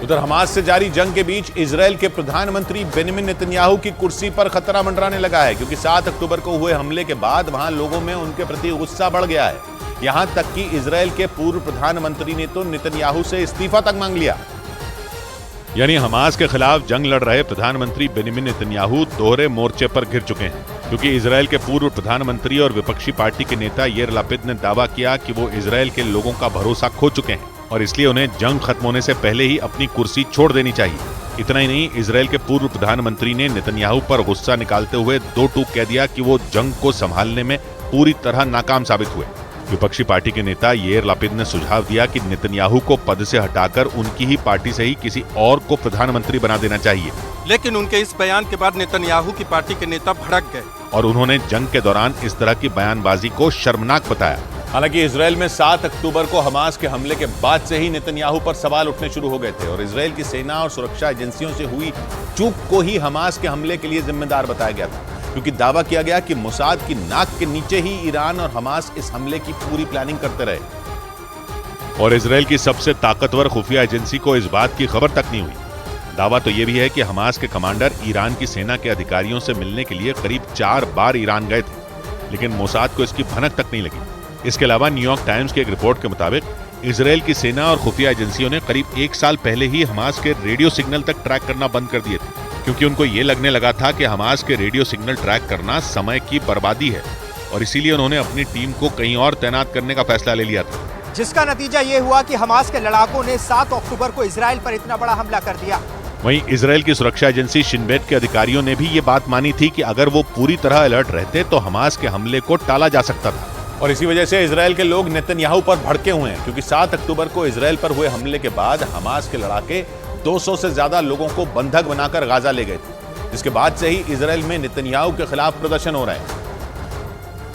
उधर हमास से जारी जंग के बीच इजरायल के प्रधानमंत्री बेंजामिन नेतन्याहू की कुर्सी पर खतरा मंडराने लगा है, क्योंकि 7 अक्टूबर को हुए हमले के बाद वहां लोगों में उनके प्रति गुस्सा बढ़ गया है। यहां तक कि इजरायल के पूर्व प्रधानमंत्री ने तो नेतन्याहू से इस्तीफा तक मांग लिया। यानी हमास के खिलाफ जंग लड़ रहे प्रधानमंत्री बेंजामिन नेतन्याहू दोहरे मोर्चे पर घिर चुके हैं, क्योंकि इजरायल के पूर्व प्रधानमंत्री और विपक्षी पार्टी के नेता याइर लपिड ने दावा किया कि वो इजरायल के लोगों का भरोसा खो चुके हैं और इसलिए उन्हें जंग खत्म होने से पहले ही अपनी कुर्सी छोड़ देनी चाहिए। इतना ही नहीं, इजरायल के पूर्व प्रधानमंत्री ने नेतन्याहू पर गुस्सा निकालते हुए दो टूक कह दिया कि वो जंग को संभालने में पूरी तरह नाकाम साबित हुए। विपक्षी पार्टी के नेता याइर लपिड ने सुझाव दिया कि नेतन्याहू को पद से हटाकर उनकी ही पार्टी से ही किसी और को प्रधानमंत्री बना देना चाहिए। लेकिन उनके इस बयान के बाद नेतन्याहू की पार्टी के नेता भड़क गए और उन्होंने जंग के दौरान इस तरह की बयानबाजी को शर्मनाक बताया। हालांकि इजरायल में 7 अक्टूबर को हमास के हमले के बाद से ही नेतन्याहू पर सवाल उठने शुरू हो गए थे और इजरायल की सेना और सुरक्षा एजेंसियों से हुई चूक को ही हमास के हमले के लिए जिम्मेदार बताया गया था, क्योंकि दावा किया गया कि मोसाद की नाक के नीचे ही ईरान और हमास इस हमले की पूरी प्लानिंग करते रहे और इजरायल की सबसे ताकतवर खुफिया एजेंसी को इस बात की खबर तक नहीं हुई। दावा तो यह भी है कि हमास के कमांडर ईरान की सेना के अधिकारियों से मिलने के लिए करीब 4 बार ईरान गए थे, लेकिन मोसाद को इसकी भनक तक नहीं लगी। इसके अलावा न्यूयॉर्क टाइम्स की एक रिपोर्ट के मुताबिक इजरायल की सेना और खुफिया एजेंसियों ने करीब 1 साल पहले ही हमास के रेडियो सिग्नल तक ट्रैक करना बंद कर दिए थे, क्योंकि उनको ये लगने लगा था कि हमास के रेडियो सिग्नल ट्रैक करना समय की बर्बादी है और इसीलिए उन्होंने अपनी टीम को कहीं और तैनात करने का फैसला ले लिया था, जिसका नतीजा ये हुआ कि हमास के लड़ाकों ने 7 अक्टूबर को इजरायल पर इतना बड़ा हमला कर दिया। वहीं इजरायल की सुरक्षा एजेंसी शिन बेट के अधिकारियों ने भी ये बात मानी थी कि अगर वो पूरी तरह अलर्ट रहते तो हमास के हमले को टाला जा सकता था और इसी वजह से इजरायल के लोग नेतन्याहू पर भड़के हुए हैं, क्योंकि 7 अक्टूबर को इजरायल पर हुए हमले के बाद हमास के लड़ाके 200 से ज्यादा लोगों को बंधक बनाकर गाजा ले गए थे, जिसके बाद से ही इजरायल में नेतन्याहू के खिलाफ प्रदर्शन हो रहे हैं।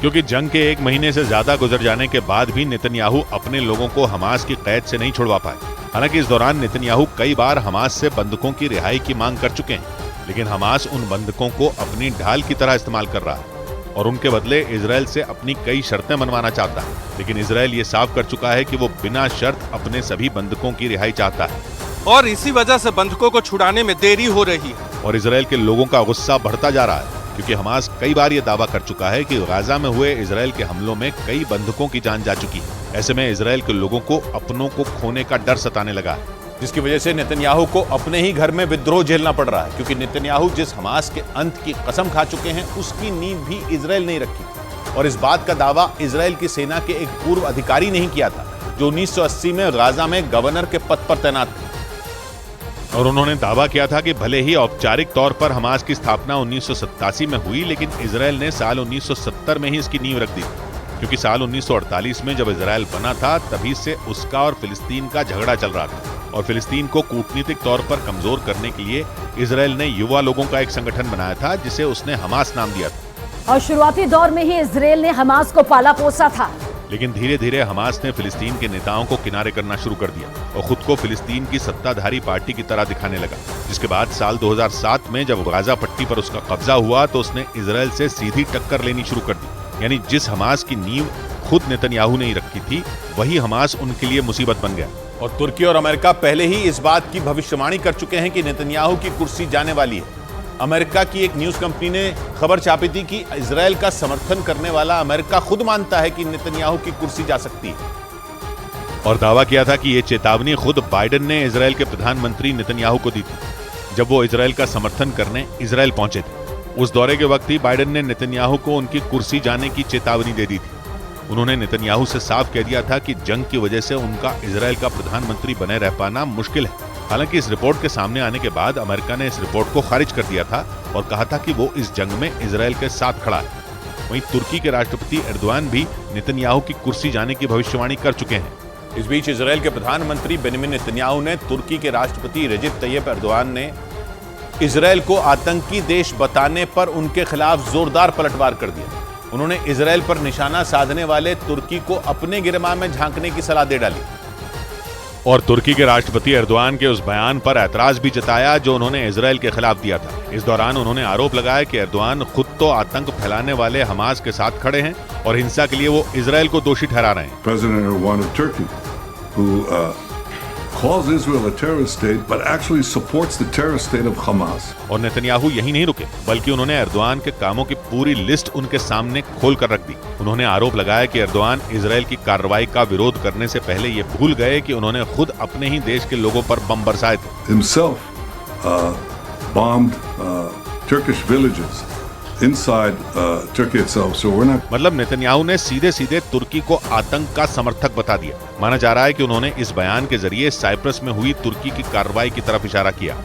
क्योंकि जंग के 1 महीने से ज्यादा गुजर जाने के बाद भी नेतन्याहू अपने लोगों को हमास की कैद से नहीं छुड़वा पाए। हालांकि इस दौरान नेतन्याहू कई बार हमास से बंधकों की रिहाई की मांग कर चुके हैं, लेकिन हमास उन बंधकों को अपनी ढाल की तरह इस्तेमाल कर रहा है और उनके बदले इजरायल से अपनी कई शर्तें मनवाना चाहता है। लेकिन इजरायल ये साफ कर चुका है कि वो बिना शर्त अपने सभी बंधकों की रिहाई चाहता है और इसी वजह से बंधकों को छुड़ाने में देरी हो रही है और इजरायल के लोगों का गुस्सा बढ़ता जा रहा है, क्योंकि हमास कई बार ये दावा कर चुका है कि गाजा में हुए इजरायल के हमलों में कई बंधकों की जान जा चुकी है। ऐसे में इजरायल के लोगों को अपनों को खोने का डर सताने लगा है, जिसकी वजह से नेतन्याहू को अपने ही घर में विद्रोह झेलना पड़ रहा है, क्योंकि नेतन्याहू जिस हमास के अंत की कसम खा चुके हैं उसकी नींव भी इजरायल नहीं रखी और इस बात का दावा इजरायल की सेना के एक पूर्व अधिकारी ने ही किया था, जो 1980 में गाजा में गवर्नर के पद पर तैनात थे और उन्होंने दावा किया था कि भले ही औपचारिक तौर पर हमास की स्थापना 1987 में हुई, लेकिन इजरायल ने साल 1970 में ही इसकी नींव रख दी, क्योंकि साल 1948 में जब इजरायल बना था तभी से उसका और फिलिस्तीन का झगड़ा चल रहा था और फिलिस्तीन को कूटनीतिक तौर पर कमजोर करने के लिए इजरायल ने युवा लोगों का एक संगठन बनाया था, जिसे उसने हमास नाम दिया था और शुरुआती दौर में ही इजरायल ने हमास को पाला पोसा था। लेकिन धीरे धीरे हमास ने फिलिस्तीन के नेताओं को किनारे करना शुरू कर दिया और खुद को फिलिस्तीन की सत्ताधारी पार्टी की तरह दिखाने लगा, जिसके बाद साल 2007 में जब गाजा पट्टी पर उसका कब्जा हुआ तो उसने इजरायल से सीधी टक्कर लेनी शुरू कर दी। यानी जिस हमास की नींव खुद नेतन्याहू ने ही रखी थी, वही हमास उनके लिए मुसीबत बन गया और तुर्की और अमेरिका पहले ही इस बात की भविष्यवाणी कर चुके हैं कि नेतन्याहू की कुर्सी जाने वाली है। अमेरिका की एक न्यूज कंपनी ने खबर छापी थी कि इजरायल का समर्थन करने वाला अमेरिका खुद मानता है कि नेतन्याहू की कुर्सी जा सकती है और दावा किया था कि ये चेतावनी खुद बाइडेन ने इजरायल के प्रधानमंत्री नेतन्याहू को दी थी, जब वो इजरायल का समर्थन करने इजरायल पहुंचे थे। उस दौरे के वक्त ही बाइडेन ने नेतन्याहू को उनकी कुर्सी जाने की चेतावनी दे दी थी। उन्होंने नेतन्याहू से साफ कह दिया था कि जंग की वजह से उनका इजरायल का प्रधानमंत्री बने रह पाना मुश्किल है। हालांकि इस रिपोर्ट के सामने आने के बाद अमेरिका ने इस रिपोर्ट को खारिज कर दिया था और कहा था कि वो इस जंग में इजरायल के साथ खड़ा है। वहीं तुर्की के राष्ट्रपति एर्दोआन भी नेतन्याहू की कुर्सी जाने की भविष्यवाणी कर चुके हैं। इस बीच इजरायल के प्रधानमंत्री बेंजामिन नेतन्याहू ने तुर्की के राष्ट्रपति रेजिप तैयब एर्दोआन ने इजरायल को आतंकी देश बताने पर उनके खिलाफ जोरदार पलटवार कर दिया। उन्होंने इजरायल पर निशाना साधने वाले तुर्की को अपने गिरबान में झांकने की सलाह दे डाली और तुर्की के राष्ट्रपति एर्दोआन के उस बयान पर ऐतराज भी जताया जो उन्होंने इजरायल के खिलाफ दिया था। इस दौरान उन्होंने आरोप लगाया कि एर्दोआन खुद तो आतंक फैलाने वाले हमास के साथ खड़े हैं और हिंसा के लिए वो इजरायल को दोषी ठहरा रहे हैं। President Erdogan of Turkey, who calls Israel a terrorist state, but actually supports the terrorist state of Hamas. और नेतन्याहू यही नहीं रुके, बल्कि उन्होंने एर्दोआन के कामों की पूरी लिस्ट उनके सामने खोल कर रख दी। उन्होंने आरोप लगाया कि एर्दोआन इजराइल की कार्रवाई का विरोध करने से पहले ये भूल गए कि उन्होंने खुद अपने ही देश के लोगों पर बम बरसाए थे। Himself bombed Turkish villages inside Turkey itself. So we're not. मतलब नेतन्याहू ने सीधे सीधे तुर्की को आतंक का समर्थक बता दिया। माना जा रहा है कि उन्होंने इस बयान के जरिए साइप्रस में हुई तुर्की की कार्रवाई की तरफ इशारा किया।